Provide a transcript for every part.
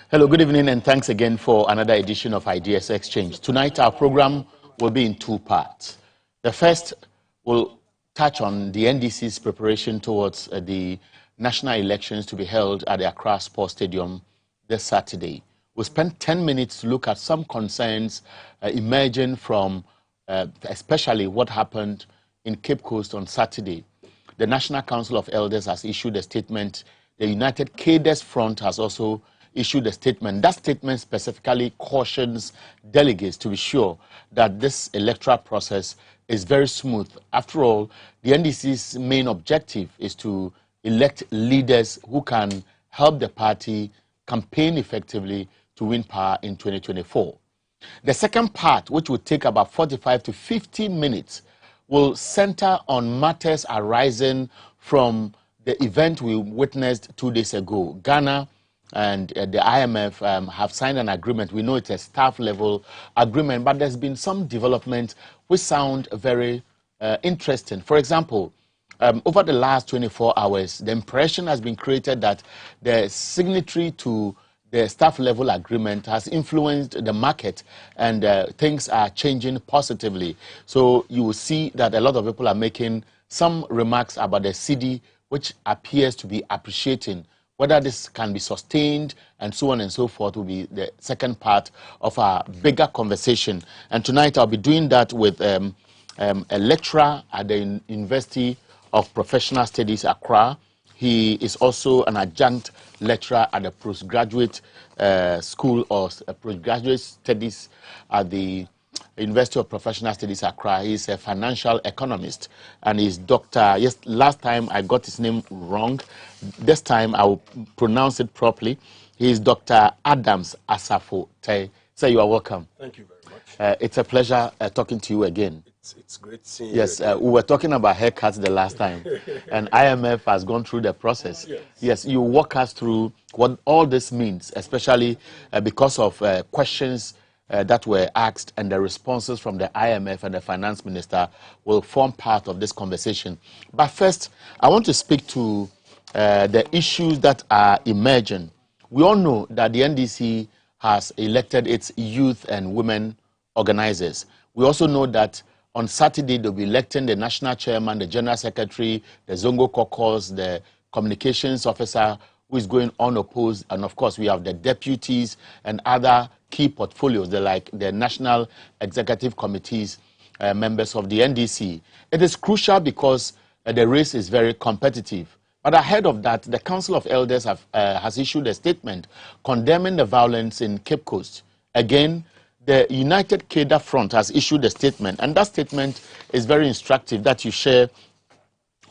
Hello, good evening, and thanks again for another edition of Ideas Exchange. Tonight, our program will be in two parts. The first will touch on the NDC's preparation towards the national elections to be held at the Accra Sports Stadium this Saturday. We'll spend 10 minutes to look at some concerns emerging from especially what happened in Cape Coast on Saturday. The National Council of Elders has issued a statement. The United Cadres Front has also issued a statement. That statement specifically cautions delegates to be sure that this electoral process is very smooth. After all, the NDC's main objective is to elect leaders who can help the party campaign effectively to win power in 2024. The second part, which will take about 45 to 50 minutes, will center on matters arising from the event we witnessed 2 days ago. Ghana and the IMF have signed an agreement. We know it's a staff-level agreement, but there's been some developments which sound very interesting. For example, over the last 24 hours, the impression has been created that the signatory to the staff-level agreement has influenced the market, and things are changing positively. So you will see that a lot of people are making some remarks about the CD, which appears to be appreciating. Whether this can be sustained and so on and so forth will be the second part of our bigger conversation. And tonight I'll be doing that with a lecturer at the University of Professional Studies, Accra. He is also an adjunct lecturer at the postgraduate school or postgraduate studies at the University of Professional Studies, Accra. He's a financial economist, and he's Dr. Yes, last time I got his name wrong. This time I will pronounce it properly. He's Dr. Adams Asafo Tay. Sir, you are welcome. Thank you very much. It's a pleasure talking to you again. It's great seeing you. Yes, we were talking about haircuts the last time, and IMF has gone through the process. Yes, you walk us through what all this means, especially because of questions that were asked, and the responses from the IMF and the finance minister will form part of this conversation. But first, I want to speak to the issues that are emerging. We all know that the NDC has elected its youth and women organizers. We also know that on Saturday they'll be electing the national chairman, the general secretary, the Zongo caucus, the communications officer who is going unopposed, and of course we have the deputies and other key portfolios, like the National Executive Committee's members of the NDC. It is crucial because the race is very competitive. But ahead of that, the Council of Elders has issued a statement condemning the violence in Cape Coast. Again, the United Cadre Front has issued a statement, and that statement is very instructive that you share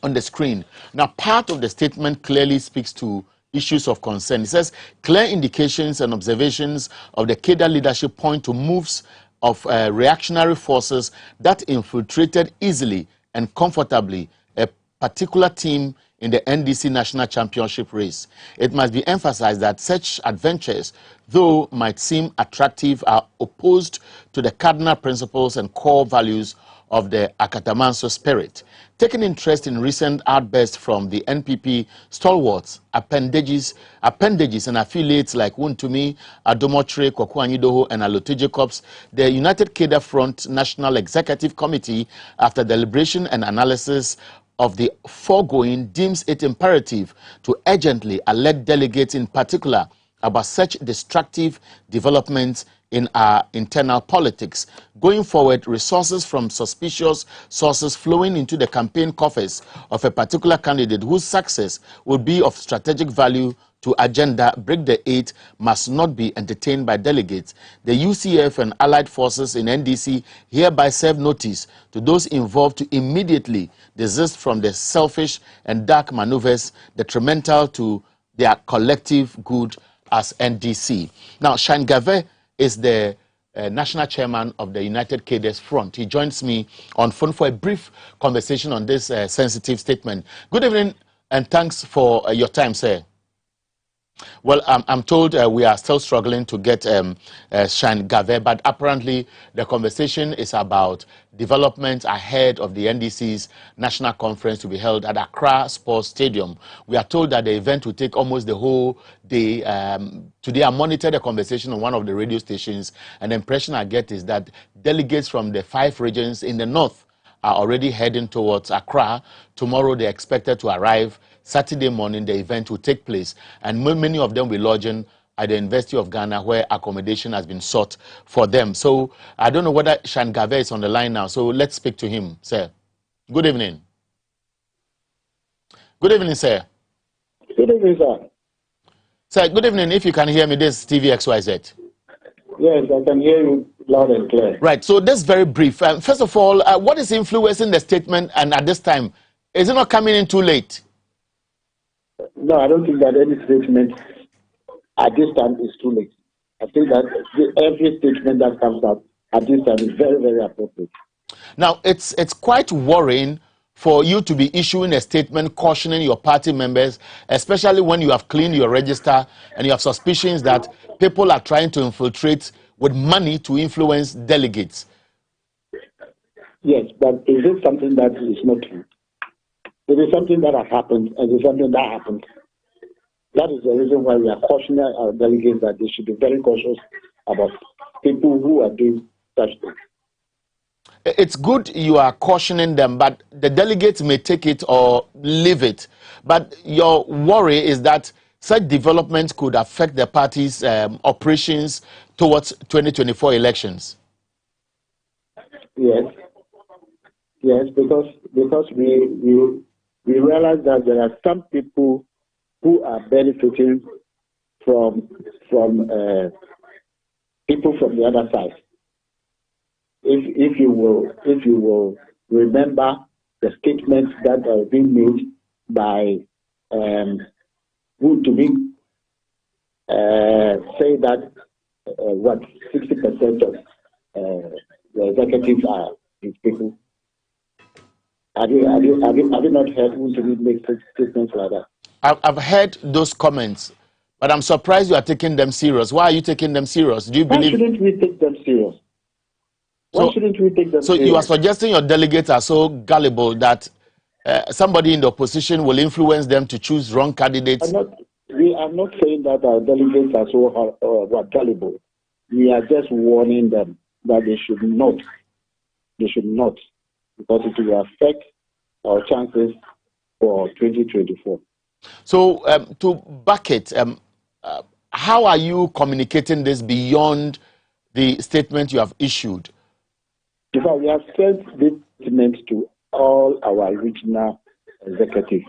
on the screen. Now, part of the statement clearly speaks to issues of concern. It says, clear indications and observations of the Cadre leadership point to moves of reactionary forces that infiltrated easily and comfortably a particular team in the NDC National Championship race. It must be emphasized that such adventures, though might seem attractive, are opposed to the cardinal principles and core values of the Akatamanso spirit. Taking interest in recent outbursts from the NPP stalwarts, appendages and affiliates like Wuntumi, Adomotre, Kwakwanyidoho, and Alote Jacobs, the United Cadre Front National Executive Committee, after deliberation and analysis of the foregoing, deems it imperative to urgently alert delegates in particular about such destructive developments in our internal politics. Going forward, resources from suspicious sources flowing into the campaign coffers of a particular candidate whose success would be of strategic value to agenda break the 8 must not be entertained by delegates. The UCF and allied forces in NDC hereby serve notice to those involved to immediately desist from the selfish and dark maneuvers detrimental to their collective good as NDC. Now, Shine Gave is the national chairman of the United Cadres Front. He joins me on phone for a brief conversation on this sensitive statement. Good evening and thanks for your time, sir. Well, I'm told we are still struggling to get Shine Gave, but apparently the conversation is about development ahead of the NDC's national conference to be held at Accra Sports Stadium. We are told that the event will take almost the whole day. Today, I monitored the conversation on one of the radio stations, and the impression I get is that delegates from the 5 regions in the north are already heading towards Accra. Tomorrow, they're expected to arrive. Saturday morning, the event will take place, and many of them will lodge in at the University of Ghana, where accommodation has been sought for them. So I don't know whether Shine Gave is on the line now, so let's speak to him, sir. Good evening. Good evening, sir. Good evening, sir. Sir, good evening. If you can hear me, this is TVXYZ. Yes, I can hear you loud and clear. Right, so this is very brief. First of all, what is influencing the statement, and at this time, is it not coming in too late? No, I don't think that any statement at this time is too late. I think that every statement that comes out at this time is very, very appropriate. Now, it's quite worrying for you to be issuing a statement cautioning your party members, especially when you have cleaned your register and you have suspicions that people are trying to infiltrate with money to influence delegates. Yes, but is it something that is not true? It is something that has happened, and it is something that happened. That is the reason why we are cautioning our delegates that they should be very cautious about people who are doing such things. It's good you are cautioning them, but the delegates may take it or leave it. But your worry is that such developments could affect the party's operations towards 2024 elections. Yes, because we realize that there are some people who are benefiting from people from the other side. If you will remember the statements that are being made by who to be say that 60% of the executives are these people. Have you not heard who to be make statements like that? I've heard those comments, but I'm surprised you are taking them serious. Why are you taking them serious? Do you believe? Why shouldn't we take them serious? Why shouldn't we take them serious? So you are suggesting your delegates are so gullible that somebody in the opposition will influence them to choose wrong candidates? We are not saying that our delegates are so gullible. We are just warning them that they should not, because it will affect our chances for 2024. So to back it, how are you communicating this beyond the statement you have issued? In fact, we have sent this statement to all our regional executives.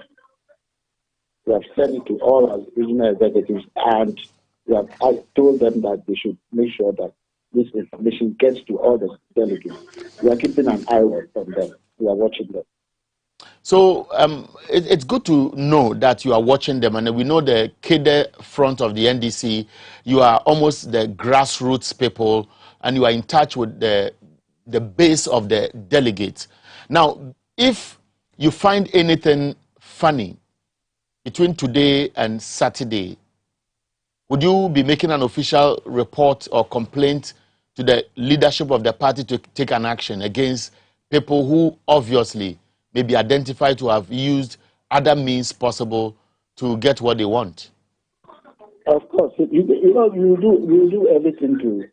We have sent it to all our regional executives, and we have told them that they should make sure that this information gets to all the delegates. We are keeping an eye on them. We are watching them. So it's good to know that you are watching them, and we know the cadre front of the NDC. You are almost the grassroots people, and you are in touch with the base of the delegates. Now, if you find anything funny between today and Saturday, would you be making an official report or complaint to the leadership of the party to take an action against people who obviously may be identified to have used other means possible to get what they want? Of course, you do everything to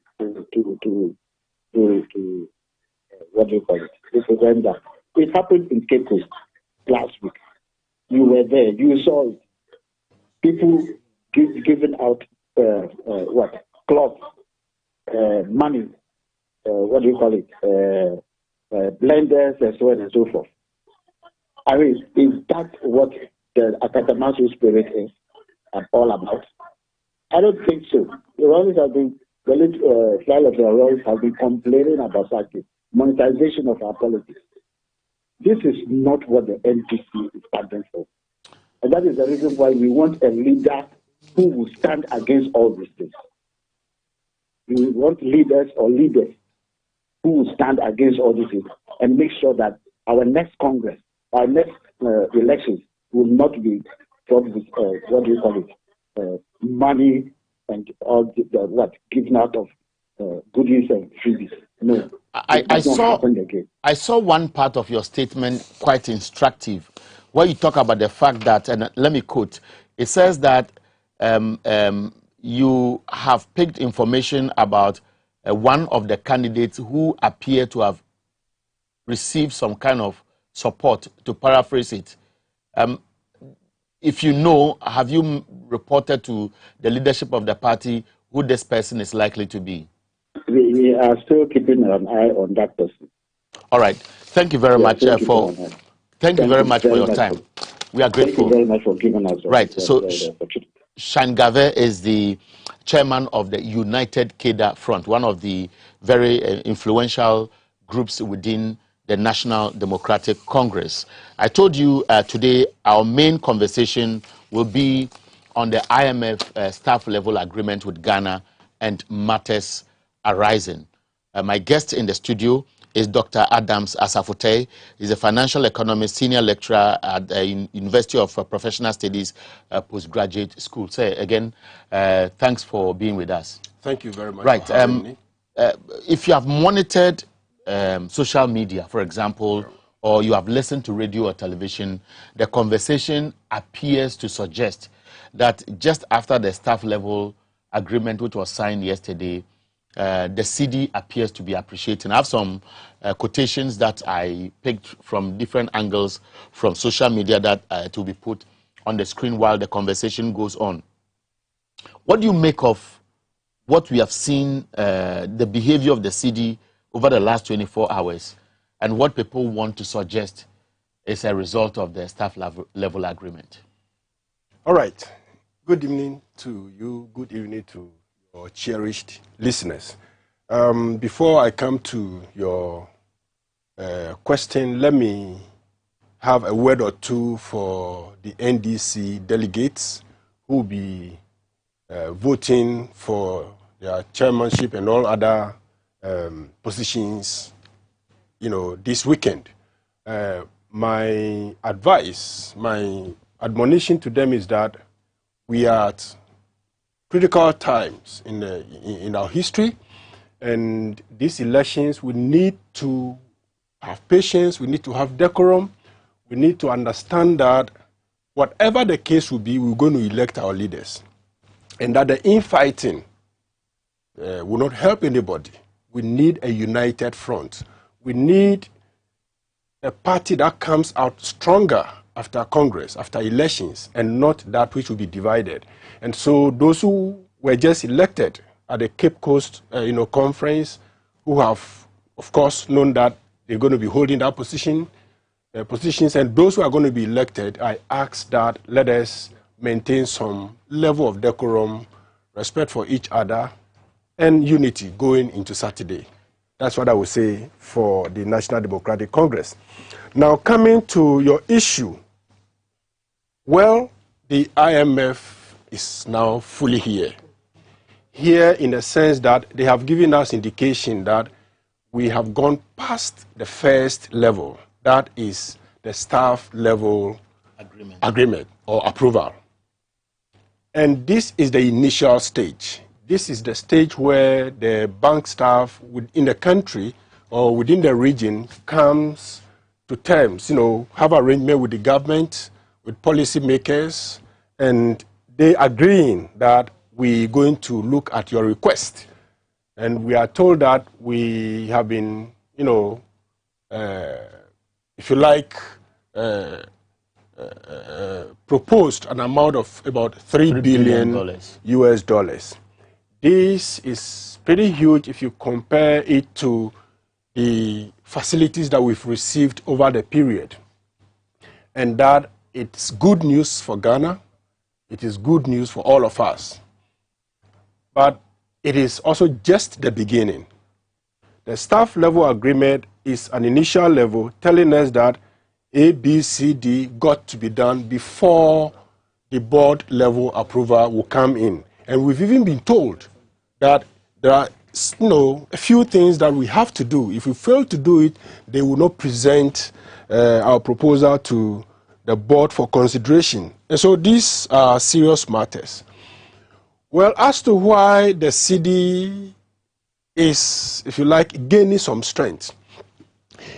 what do you call it? To prevent that. It happened in Cape Coast last week. You were there. You saw it. People giving out cloth, money, what do you call it? Blenders and so on and so forth. I mean, is that what the Akatamasu spirit is? all about? I don't think so. The Royalists have been, the late flight of the Royalists have been complaining about the monetization of our politics. This is not what the NDC is standing for. And that is the reason why we want a leader who will stand against all these things. We want leaders who will stand against all these things and make sure that our next Congress, our next elections will not be fraught with, what do you call it, money and all the giving out of goodies and freebies. No, I saw one part of your statement quite instructive, where you talk about the fact that, and let me quote, it says that you have picked information about one of the candidates who appear to have received some kind of support, to paraphrase it. If you know, have you reported to the leadership of the party who this person is likely to be? We are still keeping an eye on that person. All right. Thank you very much for your time. We are grateful. Thank you very much for giving us. Right. So Shangave is the chairman of the United Keda Front, one of the very influential groups within the National Democratic Congress. I told you today our main conversation will be on the IMF staff level agreement with Ghana and matters arising. My guest in the studio is Dr. Adams Asafote. He's a financial economist, senior lecturer at the University of Professional Studies Postgraduate School. So again, thanks for being with us. Thank you very much. Right. If you have monitored social media, for example, or you have listened to radio or television, the conversation appears to suggest that just after the staff level agreement, which was signed yesterday, the CD appears to be appreciating. I have some quotations that I picked from different angles from social media that to be put on the screen while the conversation goes on. What do you make of what we have seen, the behavior of the CD over the last 24 hours, and what people want to suggest is a result of the staff level agreement? All right. Good evening to you. Good evening to your cherished listeners. Before I come to your question, let me have a word or two for the NDC delegates who will be voting for their chairmanship and all other positions, this weekend. My advice, my admonition to them is that we are at critical times in our history, and these elections, we need to have patience, we need to have decorum, we need to understand that whatever the case will be, we're going to elect our leaders, and that the infighting will not help anybody. We need a united front. We need a party that comes out stronger after Congress, after elections, and not that which will be divided. And so those who were just elected at the Cape Coast conference, who have, of course, known that they're going to be holding that positions, and those who are going to be elected, I ask that let us maintain some level of decorum, respect for each other, and unity going into Saturday. That's what I would say for the National Democratic Congress. Now, coming to your issue, well, the IMF is now fully here. Here in the sense that they have given us indication that we have gone past the first level, that is the staff level agreement or approval. And this is the initial stage. This is the stage where the bank staff within the country or within the region comes to terms, have arrangement with the government, with policymakers, and they agreeing that we're going to look at your request. And we are told that we have been, if you like, proposed an amount of about $3 billion US dollars. This is pretty huge if you compare it to the facilities that we've received over the period. And that it's good news for Ghana, It is good news for all of us. But it is also just the beginning. The staff level agreement is an initial level telling us that A, B, C, D got to be done before the board level approval will come in. And we've even been told that there are a few things that we have to do. If we fail to do it, they will not present our proposal to the board for consideration. And so these are serious matters. Well, as to why the cedi is, if you like, gaining some strength.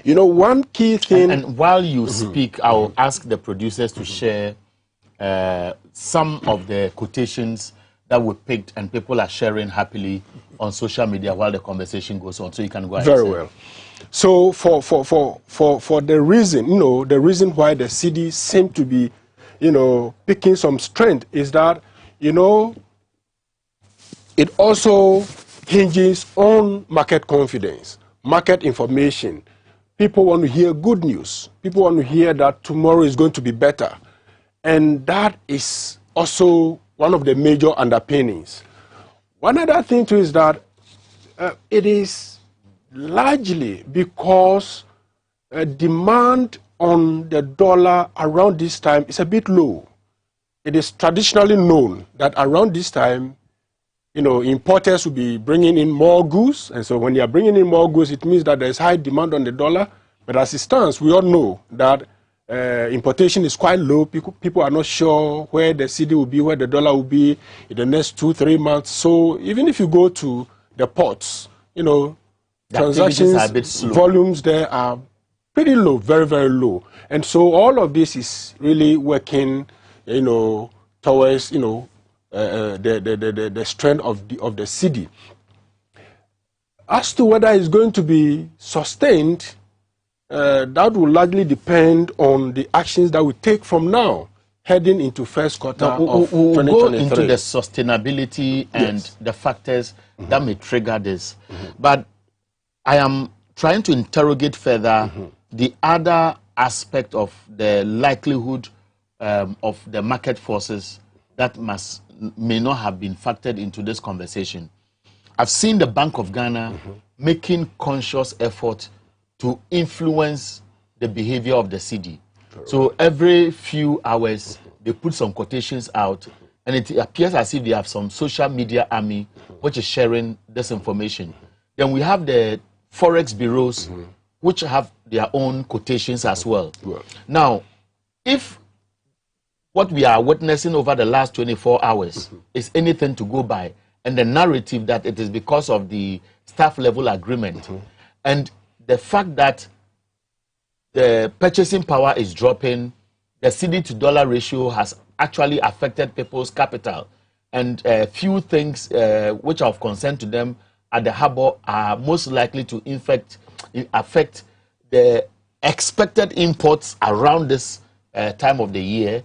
One key thing... And while you speak, I'll ask the producers to share some of the quotations that we picked and people are sharing happily on social media while the conversation goes on. So you can go ahead. Very well. So for the reason, the reason why the cedi seem to be, picking some strength is that, it also hinges on market confidence, market information. People want to hear good news. People want to hear that tomorrow is going to be better. And that is also one of the major underpinnings. One other thing too is that it is largely because demand on the dollar around this time is a bit low. It is traditionally known that around this time, importers will be bringing in more goods. And so when you are bringing in more goods, it means that there's high demand on the dollar. But as it stands, we all know that importation is quite low. People are not sure where the cedi will be, where the dollar will be in the next 2-3 months. So even if you go to the ports, transactions, volumes there are pretty low, very, very low. And so all of this is really working, towards, the strength of the cedi. As to whether it's going to be sustained, that will largely depend on the actions that we take from now, heading into first quarter of 2023. We'll go into the sustainability and the factors that may trigger this. But I am trying to interrogate further the other aspect of the likelihood of the market forces that may not have been factored into this conversation. I've seen the Bank of Ghana making conscious effort to influence the behavior of the cedi. So every few hours, they put some quotations out, and it appears as if they have some social media army which is sharing this information. Then we have the forex bureaus, which have their own quotations as well. Now, if what we are witnessing over the last 24 hours is anything to go by, and the narrative that it is because of the staff level agreement, and the fact that the purchasing power is dropping, the cedi to dollar ratio has actually affected people's capital, and a few things which are of concern to them at the harbor are most likely to affect the expected imports around this time of the year.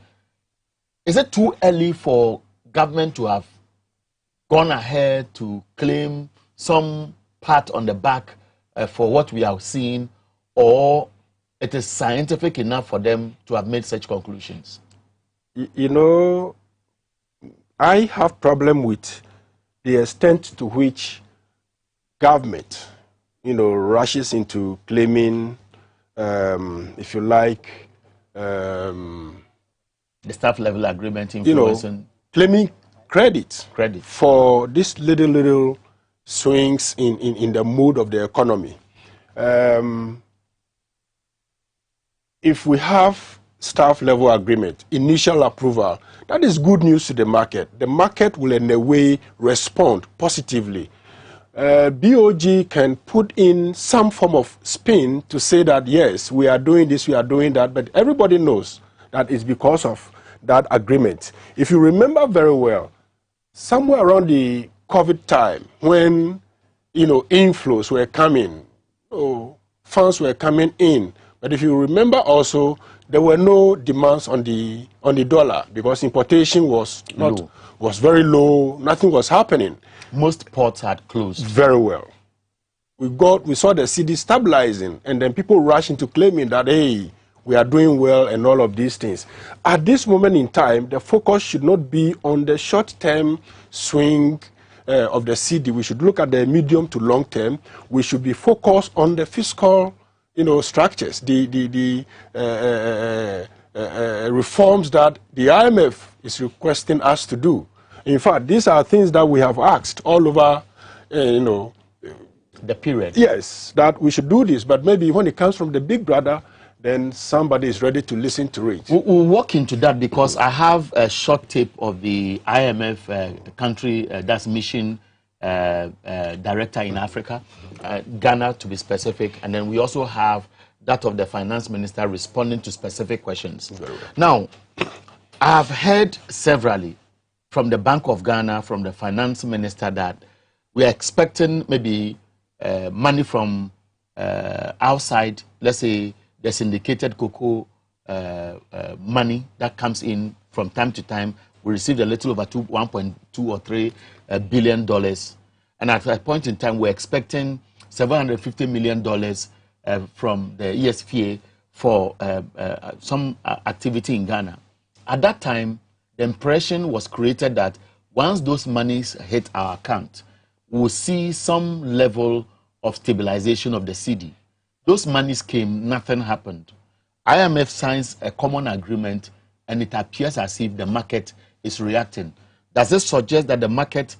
Is it too early for government to have gone ahead to claim some pat on the back for what we are seeing, or it is scientific enough for them to have made such conclusions? I have problem with the extent to which government, rushes into claiming, if you like, the staff level agreement influencing, claiming credit for these little swings in the mood of the economy. If we have staff level agreement, initial approval, that is good news to the market. The market will in a way respond positively. BOG can put in some form of spin to say that yes, we are doing this, we are doing that, but everybody knows that it's because of that agreement. If you remember very well, somewhere around the COVID time, when inflows were coming, funds were coming in, but if you remember also, there were no demands on the dollar because importation was very low. Nothing was happening. Most ports had closed. Very well. We saw the cedi stabilizing, and then people rushed into claiming that, hey, we are doing well and all of these things. At this moment in time, the focus should not be on the short-term swing of the cedi. We should look at the medium to long term. We should be focused on the fiscal, structures, the reforms that the IMF is requesting us to do. In fact, these are things that we have asked all over, the period. Yes, that we should do this, but maybe when it comes from the big brother, then somebody is ready to listen to it. We'll walk into that because I have a short tape of the IMF country, that's mission director in Africa, Ghana to be specific, and then we also have that of the finance minister responding to specific questions. Now, I have heard severally from the Bank of Ghana, from the finance minister, that we are expecting maybe money from outside, let's say the syndicated cocoa money that comes in from time to time. We received a little over $1.2 or $3 billion. And at that point in time, we're expecting $750 million from the ESFA for some activity in Ghana. At that time, the impression was created that once those monies hit our account, we'll see some level of stabilization of the cedi. Those monies came, nothing happened. IMF signs a common agreement, and it appears as if the market is reacting. Does this suggest that the market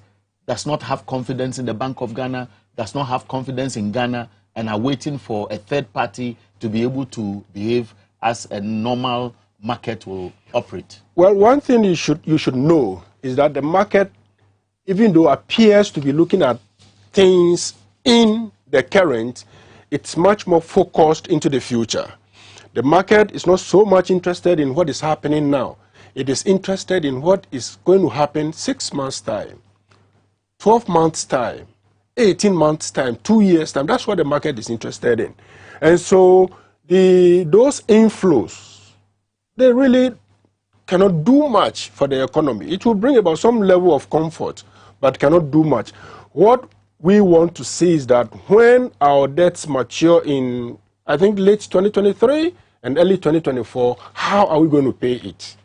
does not have confidence in the Bank of Ghana, does not have confidence in Ghana, and are waiting for a third party to be able to behave as a normal market will operate? Well, one thing you should know is that the market, even though appears to be looking at things in the current, it's much more focused into the future. The market is not so much interested in what is happening now. It is interested in what is going to happen 6 months' time, 12 months' time, 18 months' time, 2 years' time. That's what the market is interested in. And so those inflows, they really cannot do much for the economy. It will bring about some level of comfort, but cannot do much. What we want to see is that when our debts mature in, I think, late 2023 and early 2024, how are we going to pay it?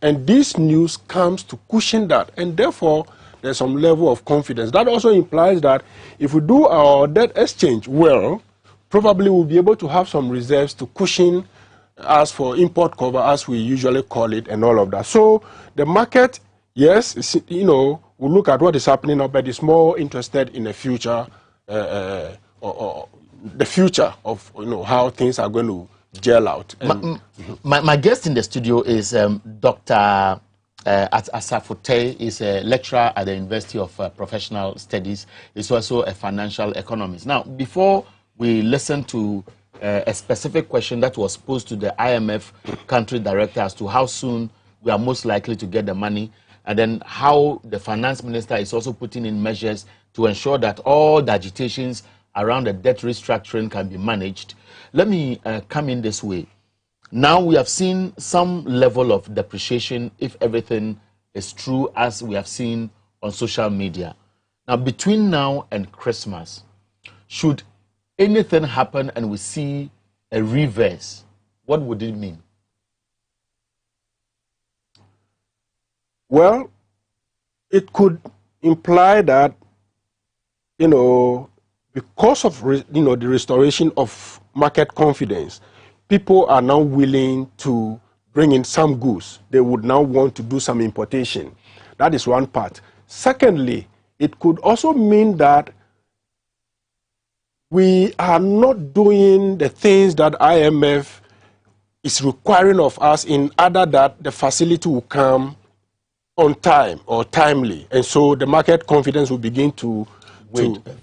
And this news comes to cushion that, and therefore there's some level of confidence. That also implies that if we do our debt exchange well, probably we'll be able to have some reserves to cushion as for import cover, as we usually call it, and all of that. So the market, yes, we'll look at what is happening now, but it's more interested in the future, or the future of how things are going to gel out. My guest in the studio is Dr. Asafute. Is a lecturer at the University of Professional Studies. He's also a financial economist. Now, before we listen to a specific question that was posed to the IMF country director as to how soon we are most likely to get the money, and then how the finance minister is also putting in measures to ensure that all the agitations around the debt restructuring can be managed. Let me come in this way. Now we have seen some level of depreciation, if everything is true, as we have seen on social media. Now, between now and Christmas, should anything happen and we see a reverse, what would it mean? Well, it could imply that, because of, the restoration of market confidence, people are now willing to bring in some goods. They would now want to do some importation. That is one part. Secondly, it could also mean that we are not doing the things that IMF is requiring of us, in order that the facility will come on time or timely, and so the market confidence will begin to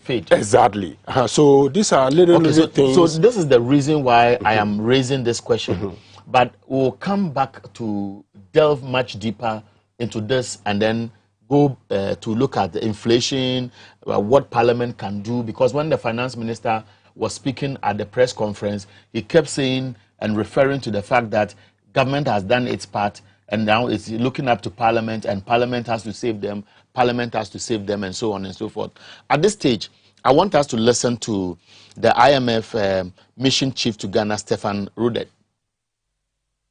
fade. Exactly. So these are little things. So this is the reason why I am raising this question. But we'll come back to delve much deeper into this, and then go to look at the inflation, what Parliament can do. Because when the finance minister was speaking at the press conference, he kept saying and referring to the fact that government has done its part, and now it's looking up to Parliament, and Parliament has to save them, Parliament has to save them, and so on and so forth. At this stage, I want us to listen to the IMF mission chief to Ghana, Stefan Rudet.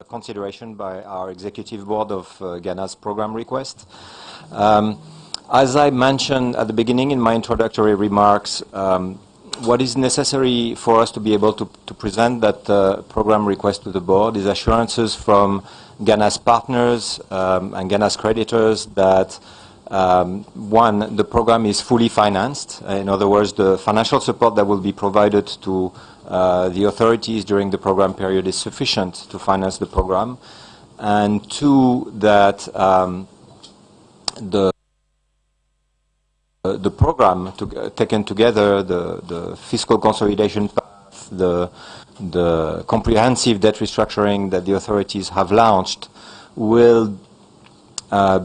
consideration by our executive board of Ghana's program request. As I mentioned at the beginning in my introductory remarks, what is necessary for us to be able to present that program request to the board is assurances from Ghana's partners and Ghana's creditors that one, the program is fully financed. In other words, the financial support that will be provided to the authorities during the program period is sufficient to finance the program. And two, that the program taken together, the fiscal consolidation path, the comprehensive debt restructuring that the authorities have launched will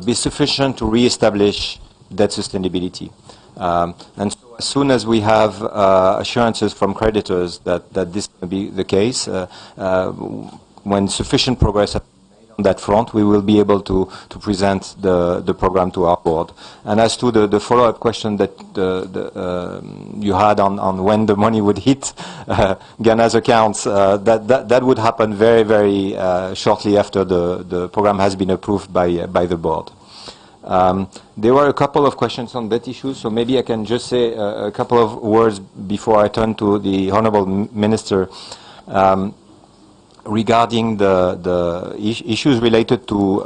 be sufficient to reestablish debt sustainability. And so as soon as we have assurances from creditors that this will be the case, when sufficient progress has been made on that front, we will be able to present the program to our board. And as to the follow-up question that you had on when the money would hit Ghana's accounts, that would happen very, very shortly after the program has been approved by the board. There were a couple of questions on that issue, so maybe I can just say a couple of words before I turn to the Honourable Minister regarding the issues related to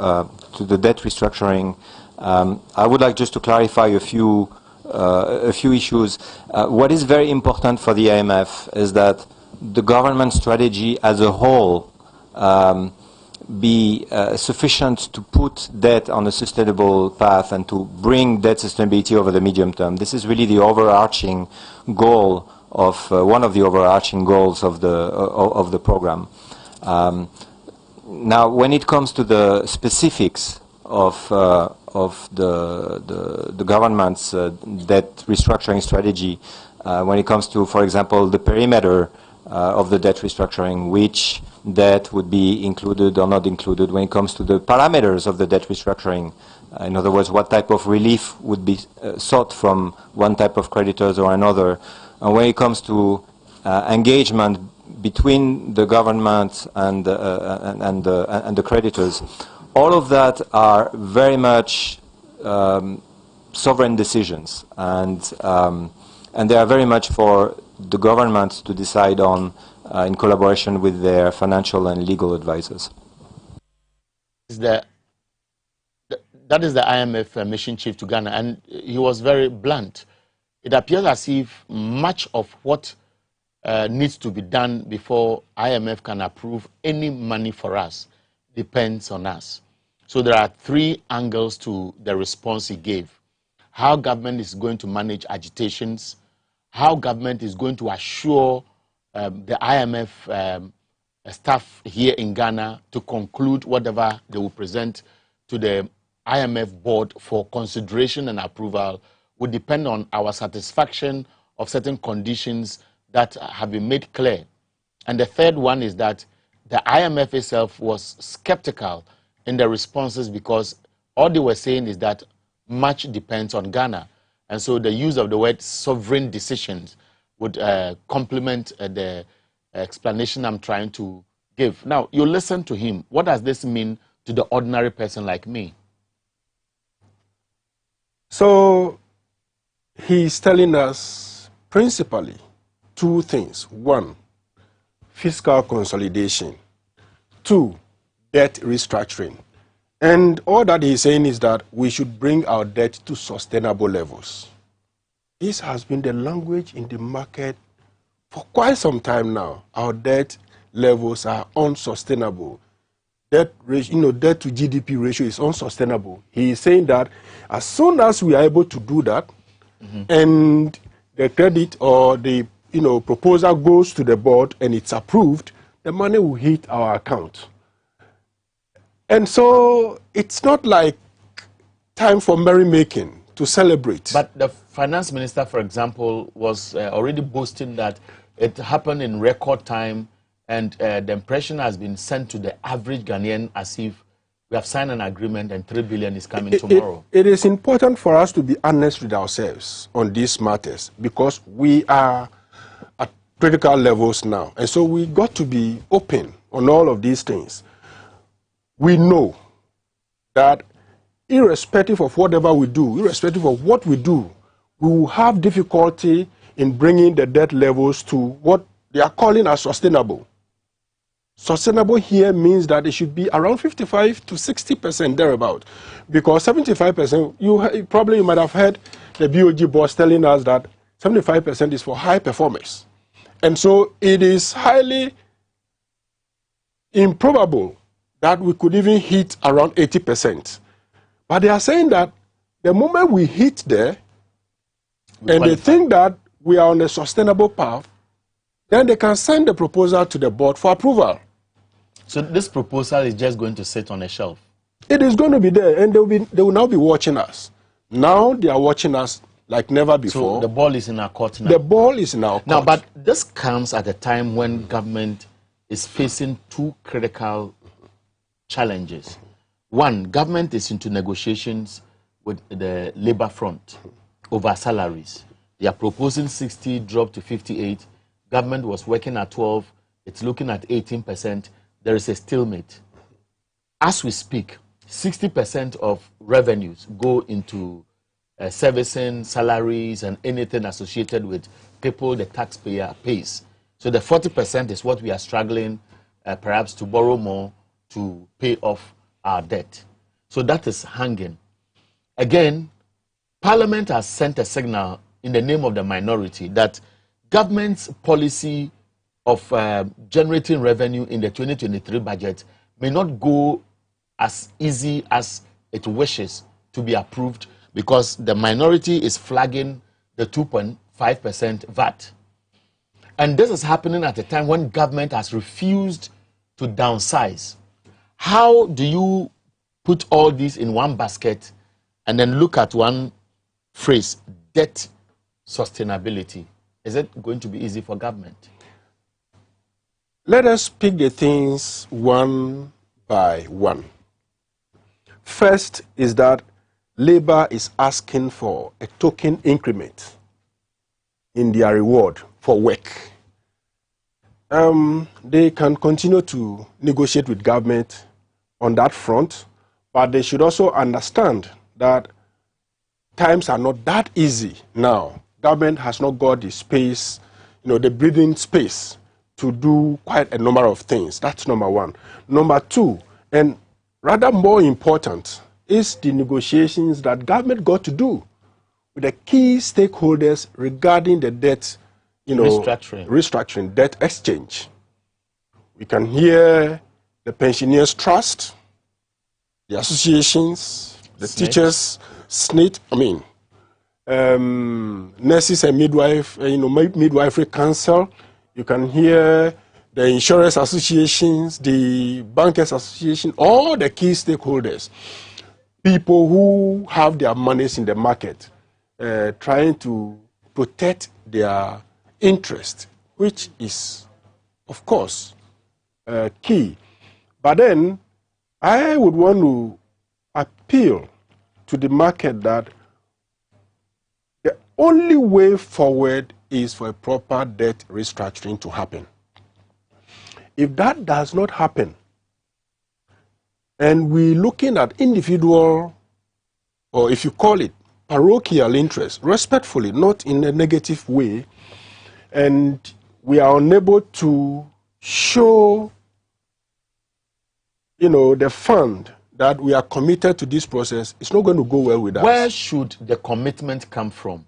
the debt restructuring. I would like just to clarify a few issues. What is very important for the IMF is that the government strategy as a whole be sufficient to put debt on a sustainable path and to bring debt sustainability over the medium term. This is really the overarching goal of one of the overarching goals of the program. Now, when it comes to the specifics of the government's debt restructuring strategy, when it comes to, for example, the perimeter of the debt restructuring, which debt would be included or not included, when it comes to the parameters of the debt restructuring, in other words, what type of relief would be sought from one type of creditors or another, and when it comes to engagement between the government and the creditors, all of that are very much sovereign decisions, and they are very much for the government to decide on in collaboration with their financial and legal advisors. That is the IMF mission chief to Ghana, and he was very blunt. It appears as if much of what needs to be done before IMF can approve any money for us depends on us. So there are three angles to the response he gave. How government is going to manage agitations, how government is going to assure the IMF staff here in Ghana to conclude whatever they will present to the IMF board for consideration and approval would depend on our satisfaction of certain conditions that have been made clear. And the third one is that the IMF itself was skeptical in the responses because all they were saying is that much depends on Ghana. And so the use of the word sovereign decisions would complement the explanation I'm trying to give. Now, you listen to him. What does this mean to the ordinary person like me? So he's telling us principally two things. One, fiscal consolidation. Two, debt restructuring. And all that he's saying is that we should bring our debt to sustainable levels. This has been the language in the market for quite some time now. Our debt levels are unsustainable. Debt ratio, debt to GDP ratio is unsustainable. He is saying that as soon as we are able to do that, and the credit or the proposal goes to the board and it's approved, the money will hit our account. And so it's not like time for merrymaking to celebrate. But the finance minister, for example, was already boasting that it happened in record time, and the impression has been sent to the average Ghanaian as if we have signed an agreement and 3 billion is coming tomorrow. It is important for us to be honest with ourselves on these matters because we are at critical levels now. And so we got to be open on all of these things. we know that irrespective of whatever we do, irrespective of what we do, we will have difficulty in bringing the debt levels to what they are calling as sustainable. Sustainable here means that it should be around 55 to 60% thereabout, because 75%, you might have heard the BOG boss telling us that 75% is for high performers. And so it is highly improbable that we could even hit around 80%. But they are saying that the moment we hit there, and they think that we are on a sustainable path, then they can send the proposal to the board for approval. So this proposal is just going to sit on a shelf? It is going to be there, and they will now be watching us. Now they are watching us like never before. So the ball is in our court now? The ball is in our court. Now, but this comes at a time when government is facing two critical challenges. One, government is into negotiations with the labor front over salaries. They are proposing 60, drop to 58. Government was working at 12. It's looking at 18%. There is a stalemate. As we speak, 60% of revenues go into servicing salaries and anything associated with people the taxpayer pays. So the 40% is what we are struggling perhaps to borrow more to pay off our debt. So that is hanging. Again, Parliament has sent a signal in the name of the minority that government's policy of generating revenue in the 2023 budget may not go as easy as it wishes to be approved, because the minority is flagging the 2.5% VAT. And this is happening at a time when government has refused to downsize. How do you put all these in one basket and then look at one phrase, debt sustainability? Is it going to be easy for government? Let us pick the things one by one. First is that Labour is asking for a token increment in their reward for work. They can continue to negotiate with government on that front, but they should also understand that times are not that easy now. Government has not got the space, the breathing space to do quite a number of things. That's number one. Number two, and rather more important, is the negotiations that government got to do with the key stakeholders regarding the debt, restructuring, debt exchange. We can hear the Pensioners Trust, the associations, the teachers, SNIT, nurses and midwifery council. You can hear the insurance associations, the bankers association, all the key stakeholders, people who have their monies in the market, trying to protect their interest, which is, of course, key. But then, I would want to appeal to the market that the only way forward is for a proper debt restructuring to happen. If that does not happen, and we're looking at individual, or if you call it parochial interest, respectfully, not in a negative way, and we are unable to show, the fund that we are committed to this process, it's not going to go well with us. Where should the commitment come from?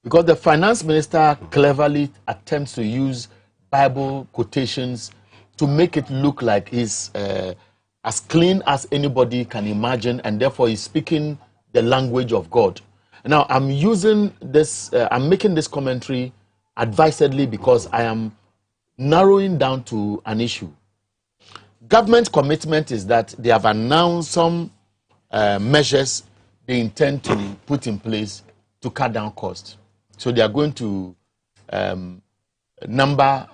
Because the finance minister cleverly attempts to use Bible quotations to make it look like he's as clean as anybody can imagine, and therefore he's speaking the language of God. Now, I'm using this, I'm making this commentary advisedly because I am narrowing down to an issue. Government commitment is that they have announced some measures they intend to put in place to cut down costs. So they are going to number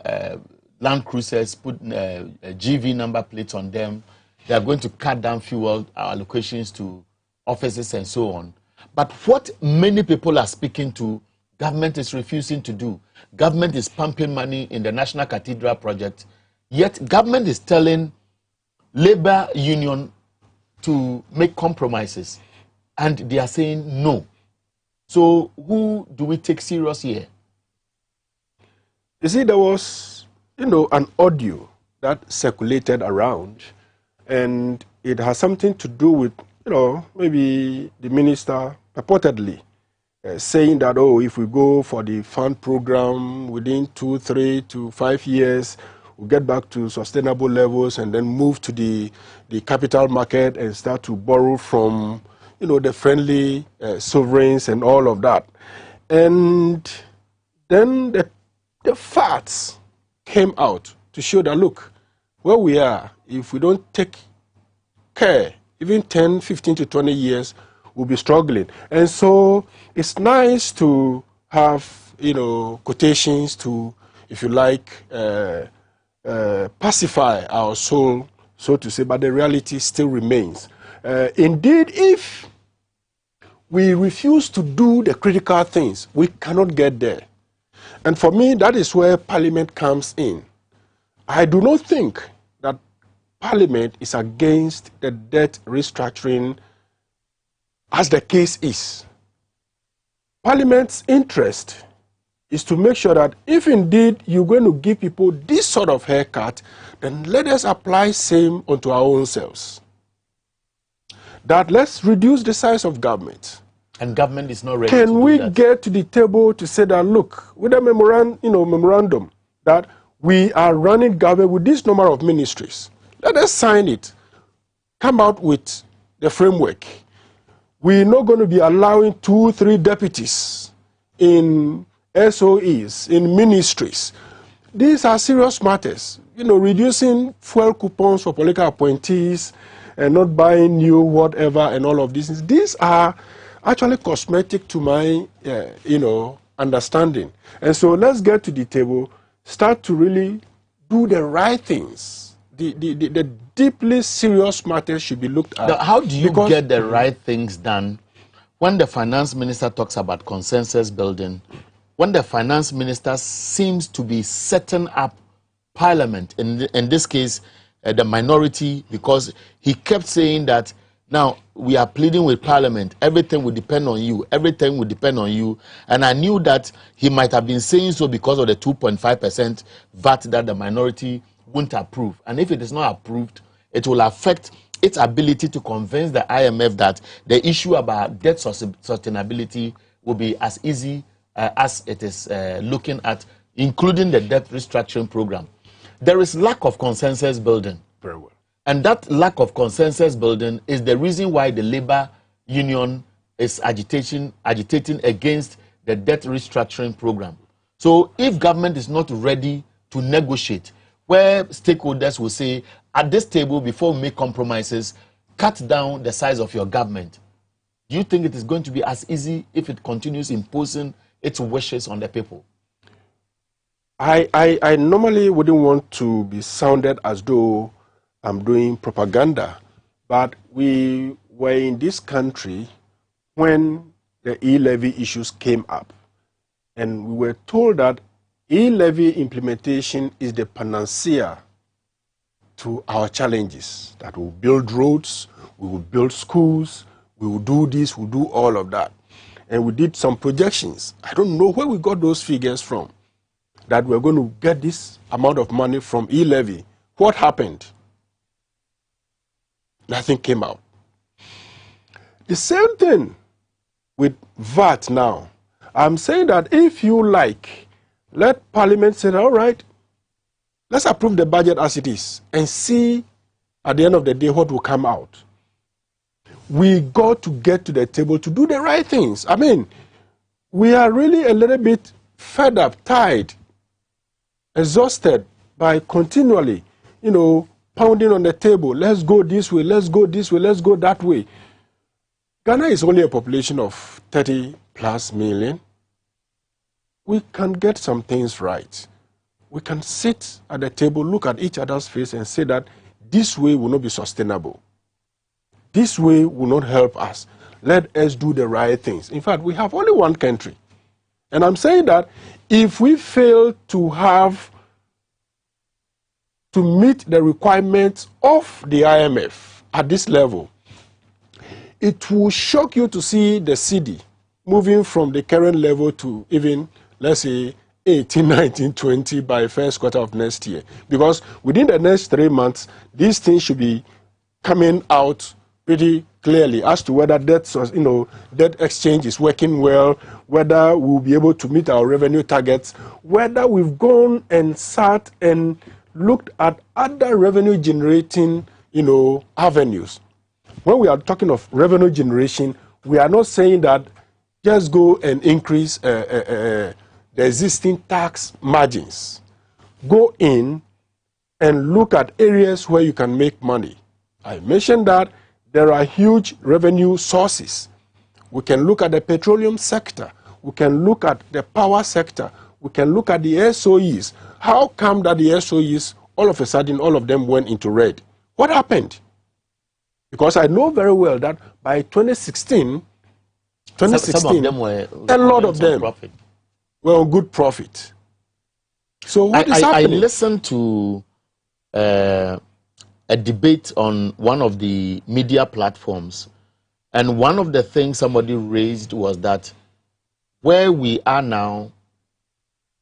land cruisers, put GV number plates on them. They are going to cut down fuel allocations to offices and so on. But what many people are speaking to, government is refusing to do. Government is pumping money in the National Cathedral project, yet government is telling labor union to make compromises, and they are saying no. So who do we take serious here? You see, there was, an audio that circulated around, and it has something to do with, maybe the minister purportedly saying that, oh, if we go for the fund program within 2, 3 to 5 years, we'll get back to sustainable levels and then move to the capital market and start to borrow from, the friendly sovereigns and all of that. And then the facts came out to show that, look, where we are, if we don't take care, even 10, 15 to 20 years, we'll be struggling. And so it's nice to have, quotations to, if you like, pacify our soul, so to say, but the reality still remains. Indeed, if we refuse to do the critical things, we cannot get there. And for me, that is where Parliament comes in. I do not think that Parliament is against the debt restructuring as the case is. Parliament's interest is to make sure that if indeed you're going to give people this sort of haircut, then let us apply same unto our own selves. That let's reduce the size of government. And government is not ready Can to do we that. get to the table to say that, look, with a memorandum, that we are running government with this number of ministries. Let us sign it. Come out with the framework. We're not going to be allowing 2, 3 deputies in SOEs, in ministries. These are serious matters. Reducing fuel coupons for political appointees and not buying new whatever and all of these. These are actually cosmetic to my, understanding. And so let's get to the table, start to really do the right things. The deeply serious matters should be looked at. Now, how do you get the right things done when the finance minister talks about consensus building, when the finance minister seems to be setting up Parliament, in this case, the minority, because he kept saying that now we are pleading with Parliament, everything will depend on you, everything will depend on you. And I knew that he might have been saying so because of the 2.5% VAT that the minority won't approve. And if it is not approved, it will affect its ability to convince the IMF that the issue about debt sustainability will be as easy as it is looking at, including the debt restructuring program. There is lack of consensus building. Very well. And that lack of consensus building is the reason why the labor union is agitating against the debt restructuring program. So if government is not ready to negotiate, where stakeholders will say, at this table, before we make compromises, cut down the size of your government, do you think it is going to be as easy if it continues imposing its wishes on the people? I normally wouldn't want to be sounded as though I'm doing propaganda, but we were in this country when the e-levy issues came up, and we were told that e-levy implementation is the panacea to our challenges, that we'll build roads, we will build schools, we will do this, we'll do all of that. And we did some projections. I don't know where we got those figures from, that we're going to get this amount of money from e-levy. What happened? Nothing came out. The same thing with VAT now. I'm saying that if you like, let Parliament say, all right, let's approve the budget as it is and see at the end of the day what will come out. We got to get to the table to do the right things. I mean, we are really a little bit fed up, tired, exhausted by continually, pounding on the table. Let's go this way, let's go this way, let's go that way. Ghana is only a population of 30+ million. We can get some things right. We can sit at the table, look at each other's face and say that this way will not be sustainable. This way will not help us. Let us do the right things. In fact, we have only one country. And I'm saying that if we fail to meet the requirements of the IMF at this level, it will shock you to see the cedi moving from the current level to even, let's say, 18, 19, 20 by first quarter of next year. Because within the next 3 months, these things should be coming out pretty clearly as to whether debt exchange is working well, whether we'll be able to meet our revenue targets, whether we've gone and sat and looked at other revenue generating, avenues. When we are talking of revenue generation, we are not saying that just go and increase the existing tax margins. Go in and look at areas where you can make money. I mentioned that there are huge revenue sources. We can look at the petroleum sector. We can look at the power sector. We can look at the SOEs. How come that the SOEs, all of a sudden, all of them went into red? What happened? Because I know very well that by 2016, some of them were a lot of them were on good profit. So what is happening? I listened to a debate on one of the media platforms, and one of the things somebody raised was that where we are now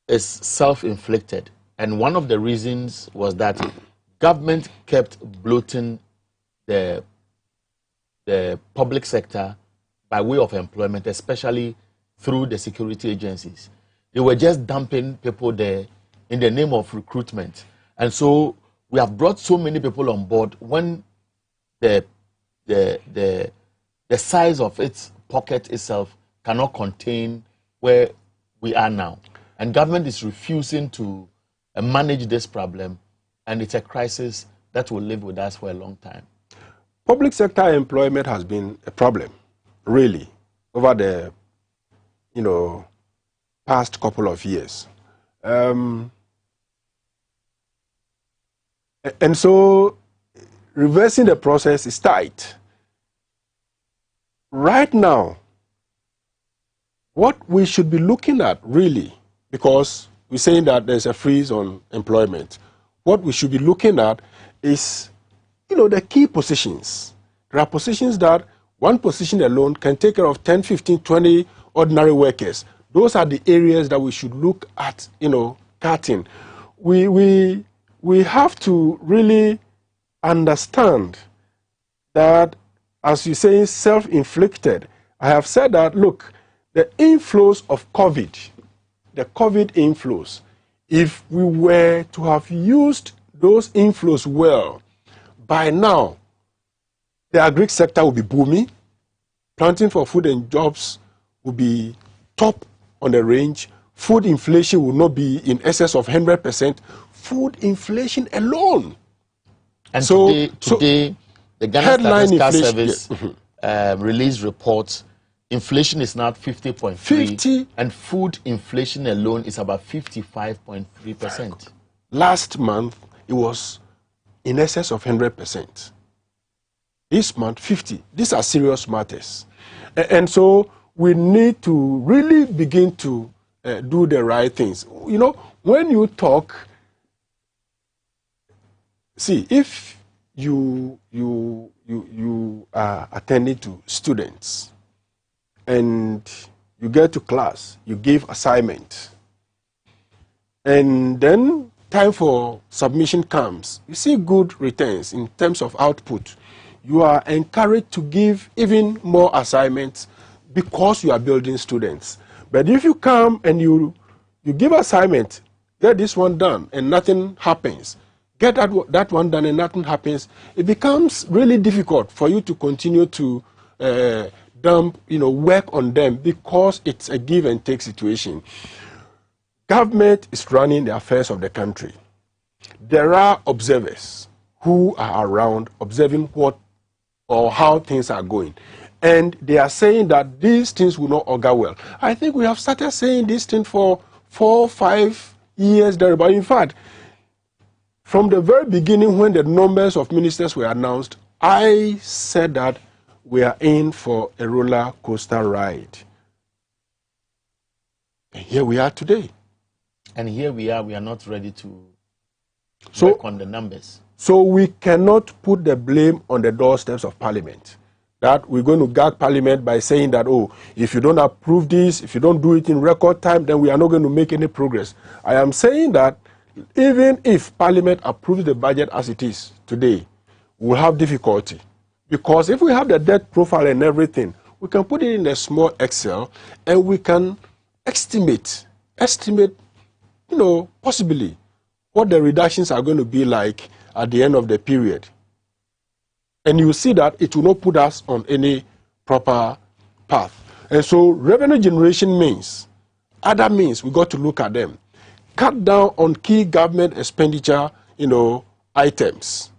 is self-inflicted, and one of the reasons was that government kept bloating the public sector by way of employment, especially through the security agencies. They were just dumping people there in the name of recruitment. And so we have brought so many people on board when the size of its pocket itself cannot contain where we are now. And government is refusing to manage this problem, and it's a crisis that will live with us for a long time. Public sector employment has been a problem, really, over the, past couple of years. And so reversing the process is tight. Right now, what we should be looking at, really, because we're saying that there's a freeze on employment, what we should be looking at is, the key positions. There are positions that one position alone can take care of 10, 15, 20 ordinary workers. Those are the areas that we should look at, cutting. We have to really understand that, as you say, self-inflicted. I have said that, look, the inflows of COVID, the COVID inflows, if we were to have used those inflows well, by now, the agri sector will be booming, planting for food and jobs will be top on the range, food inflation will not be in excess of 100%, food inflation alone. And so, today the Ghana Statistical Service released reports. Inflation is now 50.3, and food inflation alone is about 55.3%. Last month, it was in excess of 100%. This month, 50. These are serious matters. And so we need to really begin to do the right things. When you talk, see, if you are attending to students and you get to class, you give assignment, and then time for submission comes, you see good returns in terms of output, you are encouraged to give even more assignments because you are building students. But if you come and you give assignment, get this one done and nothing happens, get that one done and nothing happens, it becomes really difficult for you to continue to work on them, because it's a give and take situation. Government is running the affairs of the country. There are observers who are around observing what or how things are going. And they are saying that these things will not augur well. I think we have started saying this thing for 4 or 5 years there. But in fact, from the very beginning, when the numbers of ministers were announced, I said that we are in for a roller coaster ride. And here we are today. And here we are not ready to work on the numbers. So we cannot put the blame on the doorsteps of Parliament. that we're going to gag Parliament by saying that, oh, if you don't approve this, if you don't do it in record time, then we are not going to make any progress. I am saying that even if Parliament approves the budget as it is today, we'll have difficulty. Because if we have the debt profile and everything, we can put it in a small Excel and we can estimate, possibly what the reductions are going to be like at the end of the period. And you see that it will not put us on any proper path. And so revenue generation means, other means, we got to look at them. Cut down on key government expenditure, items.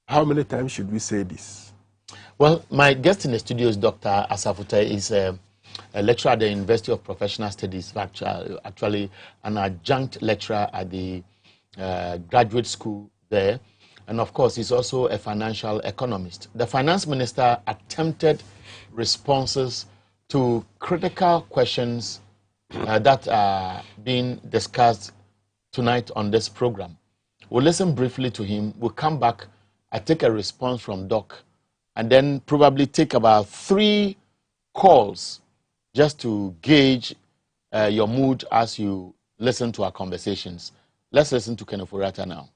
How many times should we say this? Well, my guest in the studio is Dr. Asafute. He's a lecturer at the University of Professional Studies, actually an adjunct lecturer at the graduate school there. And of course, he's also a financial economist. The finance minister attempted responses to critical questions that are being discussed tonight on this program. We'll listen briefly to him. We'll come back and take a response from Doc, and then probably take about 3 calls just to gauge your mood as you listen to our conversations. Let's listen to Kenneth Ofori-Atta now.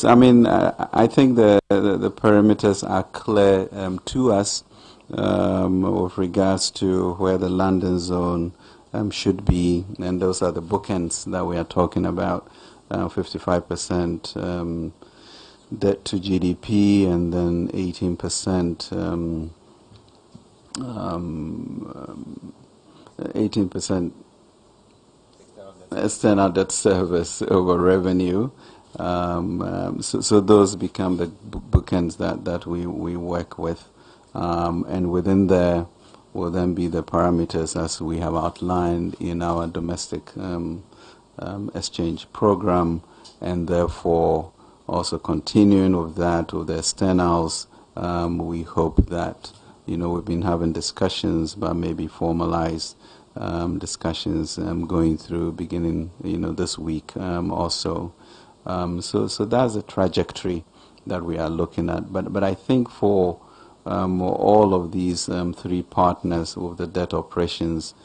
I mean, I think the parameters are clear to us with regards to where the London zone should be, and those are the bookends that we are talking about, 55% debt to GDP, and then 18%, 18% external debt service over revenue. So those become the bookends that we work with, and within there will then be the parameters as we have outlined in our domestic exchange program, and therefore also continuing with that, with the externals. We hope that we've been having discussions, but maybe formalized discussions going through beginning this week also. So that's the trajectory that we are looking at. But I think for all of these 3 partners with the debt operations,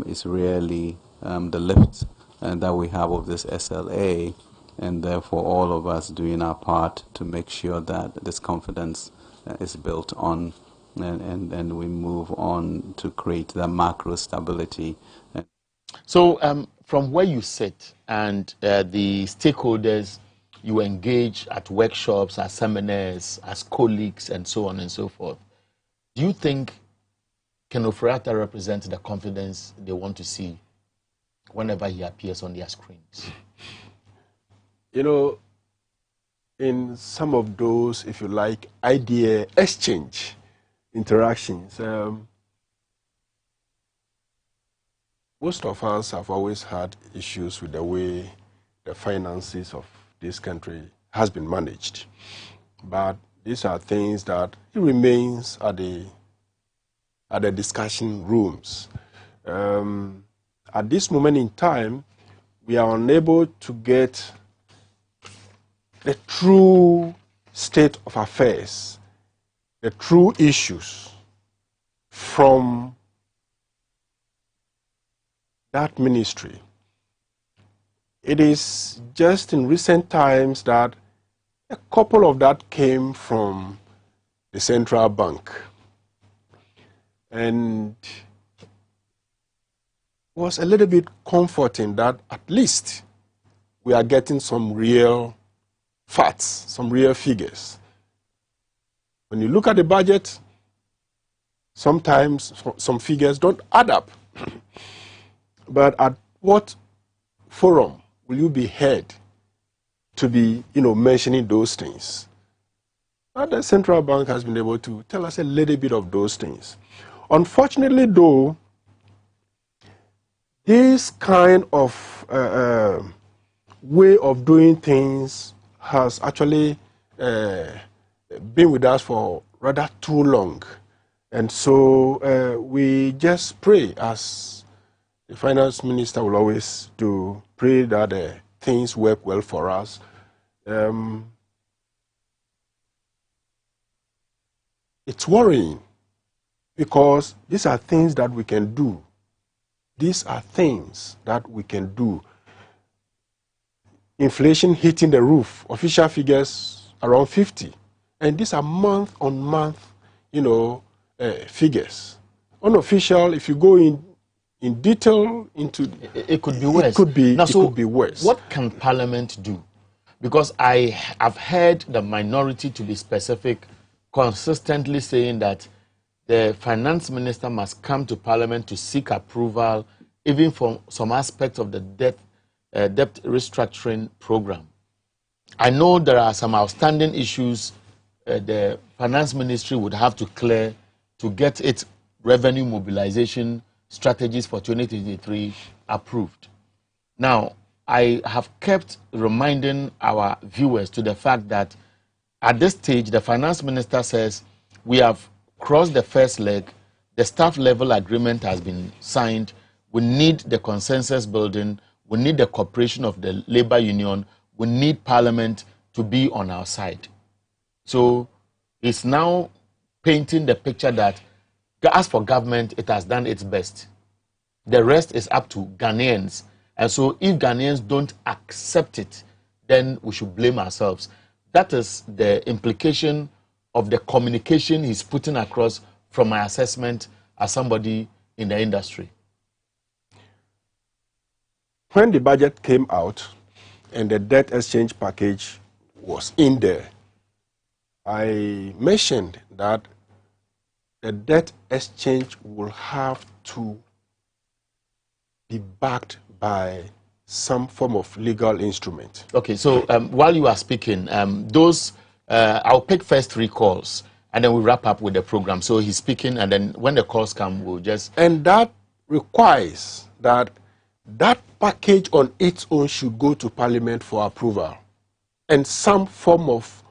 is really the lift that we have of this SLA, and therefore all of us doing our part to make sure that this confidence is built on, and we move on to create the macro stability. So from where you sit and the stakeholders you engage at workshops, at seminars, as colleagues, and so on and so forth, do you think Kenneth Ofori-Atta represents the confidence they want to see whenever he appears on their screens? In some of those, if you like, idea exchange interactions, most of us have always had issues with the way the finances of this country has been managed. But these are things that remains at the discussion rooms. At this moment in time, we are unable to get the true state of affairs, the true issues from that ministry. It is just in recent times that a couple of that came from the central bank. And it was a little bit comforting that at least we are getting some real facts, some real figures. When you look at the budget, sometimes some figures don't add up. But at what forum will you be heard to be, mentioning those things? And the central bank has been able to tell us a little bit of those things. Unfortunately, though, this kind of way of doing things has actually been with us for rather too long. And so we just pray, as the finance minister will always do, pray that things work well for us. it's worrying because these are things that we can do. These are things that we can do. Inflation hitting the roof, official figures around 50. And these are month-on-month, figures. Unofficial, if you go in detail into... It could be worse. It could be worse. What can Parliament do? Because I have heard the minority, to be specific, consistently saying that the finance minister must come to Parliament to seek approval, even for some aspects of the debt restructuring program. I know there are some outstanding issues the finance ministry would have to clear to get its revenue mobilization strategies for 2023 approved. Now, I have kept reminding our viewers to the fact that at this stage, the finance minister says we have crossed the first leg, the staff level agreement has been signed, we need the consensus building, we need the cooperation of the labor union, we need Parliament to be on our side. So it's now painting the picture that as for government, it has done its best. The rest is up to Ghanaians. And so if Ghanaians don't accept it, then we should blame ourselves. That is the implication of the communication he's putting across from my assessment as somebody in the industry. When the budget came out and the debt exchange package was in there, I mentioned that the debt exchange will have to be backed by some form of legal instrument. Okay, so while you are speaking, I'll pick first 3 calls and then we'll wrap up with the program. So he's speaking and then when the calls come, we'll just... And that requires that that package on its own should go to Parliament for approval and some form of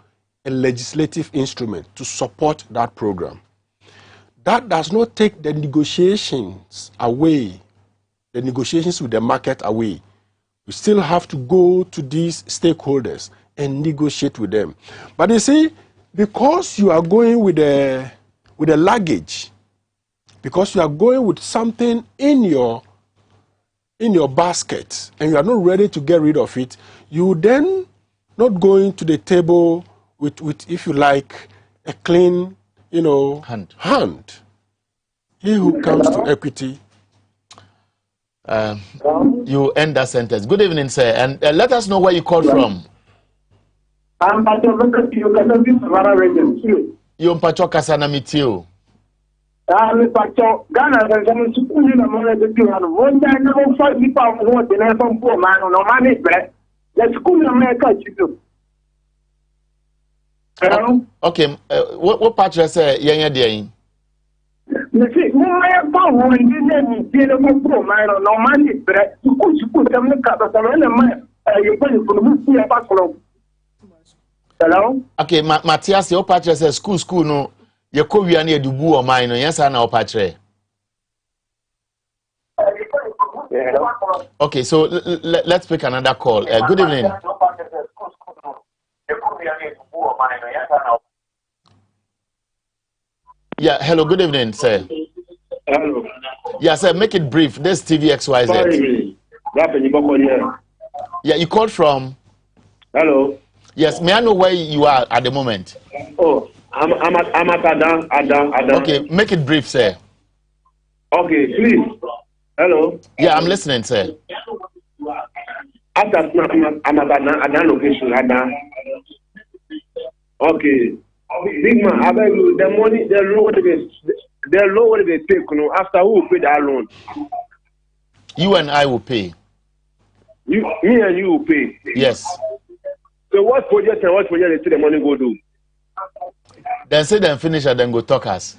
a legislative instrument to support that program. That does not take the negotiations away, the negotiations with the market away. We still have to go to these stakeholders and negotiate with them. But you see, because you are going with a luggage, because you are going with something in your basket and you are not ready to get rid of it, you then not going to the table with if you like, a clean, hand. He who comes to equity. You end that sentence. Good evening, sir, and let us know where you called from. I'm Pacho region. You Pacho Kasana Mitio. I'm Pacho Ghana. There's some school in America. One day, I never fight people who want to have some poor man no money. The school in America, you do. Okay, what part you say? You're doing. You see, I have found one in the poor man no money. You could come to Catalan. You put it from the Hello? Okay, Matthias, your part you say school no. You could be near Dubu or mine. Yes, I know Patre. Okay, so let's pick another call. Good evening. Yeah, hello, good evening, sir. Hello. Yeah, sir, make it brief. This TVXYZ. Sorry. Yeah, you called from? Hello. Yes, may I know where you are at the moment? Oh, I'm at Adam. Okay, make it brief, sir. Okay, please. Hello. Yeah, I'm listening, sir. I'm at Adam location, Adam. Okay. Big man, I beg you, the money, the loan they take, after who will pay that loan? You and I will pay. Me and you will pay. Yes. So what project they see the money go do? Then say them finish and then go talk us.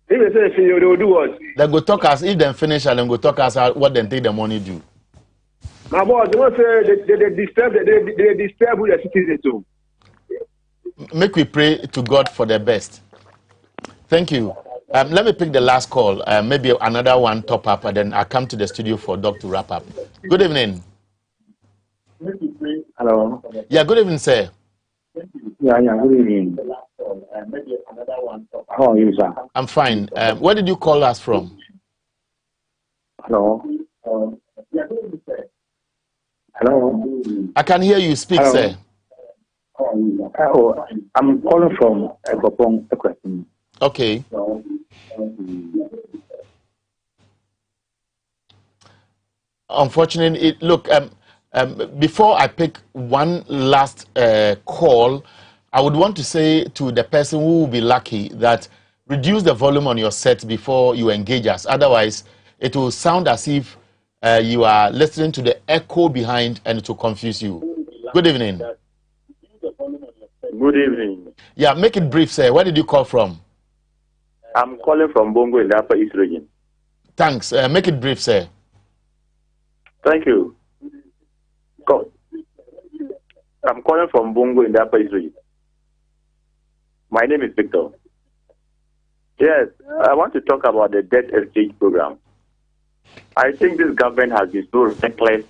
If they say they will do what? Then go talk us. If them finish and then go talk us what then take the money do. My boss, they won't say they disturb the citizens too. Make we pray to God for the best. Thank you. Let me pick the last call. Maybe another one top up, and then I'll come to the studio for Doc to wrap up. Good evening. Hello. Yeah, good evening, sir. Yeah, good evening. How are you, sir? I'm fine. Where did you call us from? Hello? Hello? I can hear you speak, Hello? sir. Oh, I'm calling from Ekopong, Ekwesini. Okay. Unfortunately, look, before I pick one last call, I would want to say to the person who will be lucky that reduce the volume on your set before you engage us. Otherwise, it will sound as if you are listening to the echo behind and it will confuse you. Good evening. Good evening. Yeah, make it brief, sir. Where did you call from? I'm calling from Bongo in the Upper East region. Thanks. Make it brief, sir. Thank you. I'm calling from Bongo in the Upper East region. My name is Victor. Yes, I want to talk about the debt exchange program. I think this government has been so reckless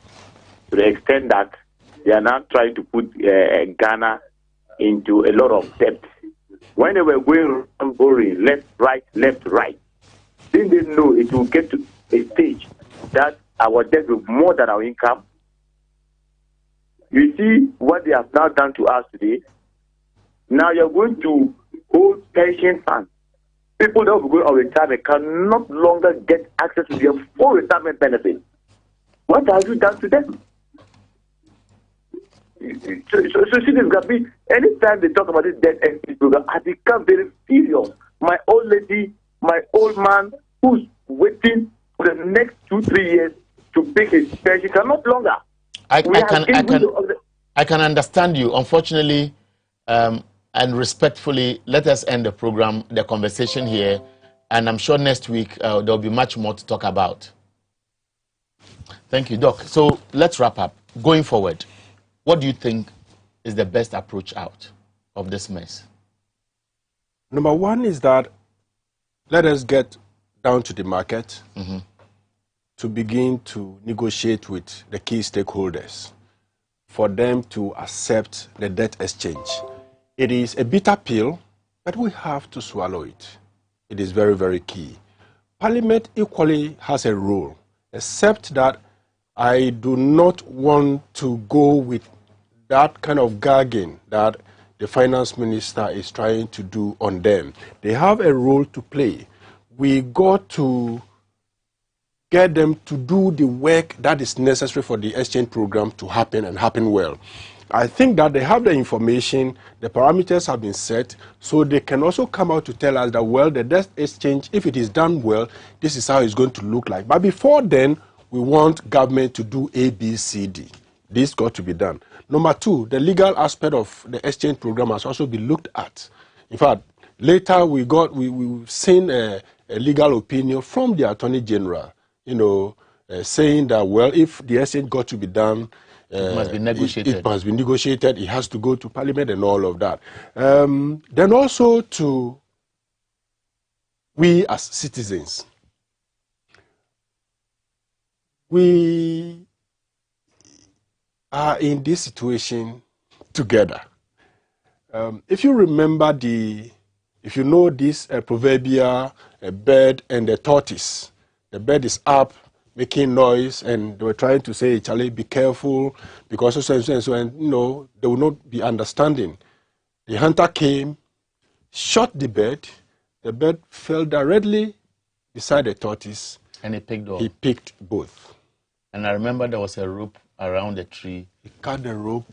to the extent that they are now trying to put Ghana into a lot of debt. When they were going around borrowing left, right, didn't they know it will get to a stage that our debt will be more than our income? You see what they have now done to us today. Now you're going to hold pension funds. People that will go on retirement can no longer get access to their full retirement benefits. What have you done to them? So see this Gabi, anytime they talk about this debt exchange program, I become very furious. My old lady, my old man who's waiting for the next 2-3 years to pick his pension cannot longer. I can understand you. Unfortunately, and respectfully, let us end the program, the conversation here, and I'm sure next week there'll be much more to talk about. Thank you, Doc. So let's wrap up. Going forward, what do you think is the best approach out of this mess? Number one is that let us get down to the market to begin to negotiate with the key stakeholders for them to accept the debt exchange. It is a bitter pill, but we have to swallow it. It is very, very key. Parliament equally has a role, except that I do not want to go with that kind of gagging that the finance minister is trying to do on them. They have a role to play. We got to get them to do the work that is necessary for the exchange program to happen and happen well. I think that they have the information, the parameters have been set, so they can also come out to tell us that, well, the debt exchange, if it is done well, this is how it's going to look like. But before then, we want government to do A, B, C, D. This got to be done. Number two, the legal aspect of the exchange program has also been looked at. In fact, later we've seen a legal opinion from the Attorney General, saying that, well, if the exchange got to be done, it must be negotiated. It must be negotiated. It has to go to Parliament and all of that. Then also to we as citizens, we are in this situation together. If you remember if you know this proverbial bird and the tortoise, the bird is up making noise, and they were trying to say, Charlie, be careful, because so and so, and they will not be understanding. The hunter came, shot the bird fell directly beside the tortoise. And he picked both. He picked both. And I remember there was a rope around the tree. He cut the rope,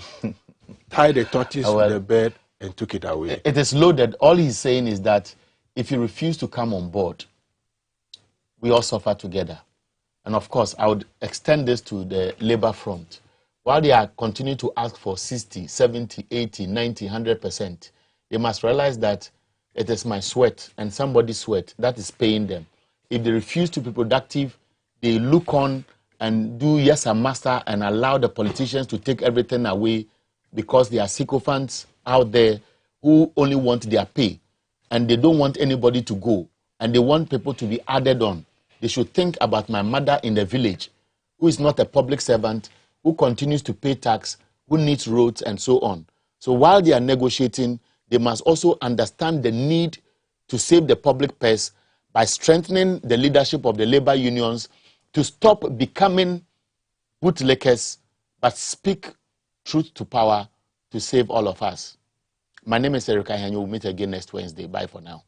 tied the tortoise to the bird, and took it away. It is loaded. All he's saying is that if you refuse to come on board, we all suffer together. And of course, I would extend this to the labor front. While they are continuing to ask for 60, 70, 80, 90, 100%, they must realize that it is my sweat and somebody's sweat that is paying them. If they refuse to be productive, they look on and do yes and master and allow the politicians to take everything away because there are sycophants out there who only want their pay and they don't want anybody to go and they want people to be added on. They should think about my mother in the village who is not a public servant, who continues to pay tax, who needs roads and so on. So while they are negotiating, they must also understand the need to save the public purse by strengthening the leadership of the labor unions to stop becoming bootlickers, but speak truth to power to save all of us. My name is 2022.Ahianyo. We'll meet again next Wednesday. Bye for now.